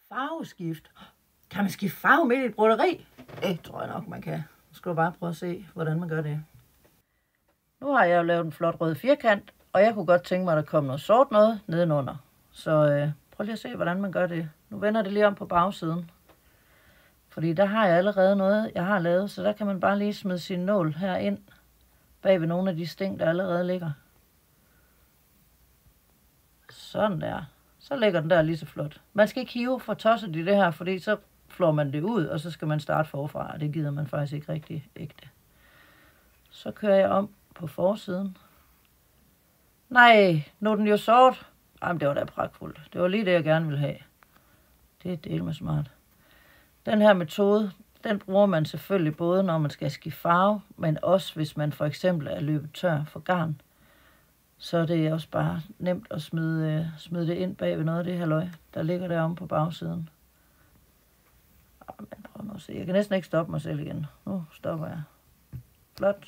Farveskift. Kan man skifte farve midt i et broderi? Det tror jeg nok, man kan. Nu skal du bare prøve at se, hvordan man gør det. Nu har jeg jo lavet en flot rød firkant, og jeg kunne godt tænke mig, at der kom noget sort noget nedenunder. Så prøv lige at se, hvordan man gør det. Nu vender det lige om på bagsiden. Fordi der har jeg allerede noget, jeg har lavet, så der kan man bare lige smide sin nål her ind bag ved nogle af de sting, der allerede ligger. Sådan der. Så ligger den der lige så flot. Man skal ikke hive for tosset i det her, fordi så flår man det ud, og så skal man starte forfra, og det gider man faktisk ikke rigtig ægte. Så kører jeg om på forsiden. Nej, nu er den jo sort. Jamen, det var da pragtfuldt. Det var lige det, jeg gerne ville have. Det er delt med smart. Den her metode, den bruger man selvfølgelig både, når man skal skifte farve, men også hvis man for eksempel er løbet tør for garn. Så det er også bare nemt at smide det ind bag ved noget af det her løg, der ligger deromme på bagsiden. Men prøv nu at se. Jeg kan næsten ikke stoppe mig selv igen. Nu stopper jeg. Flot.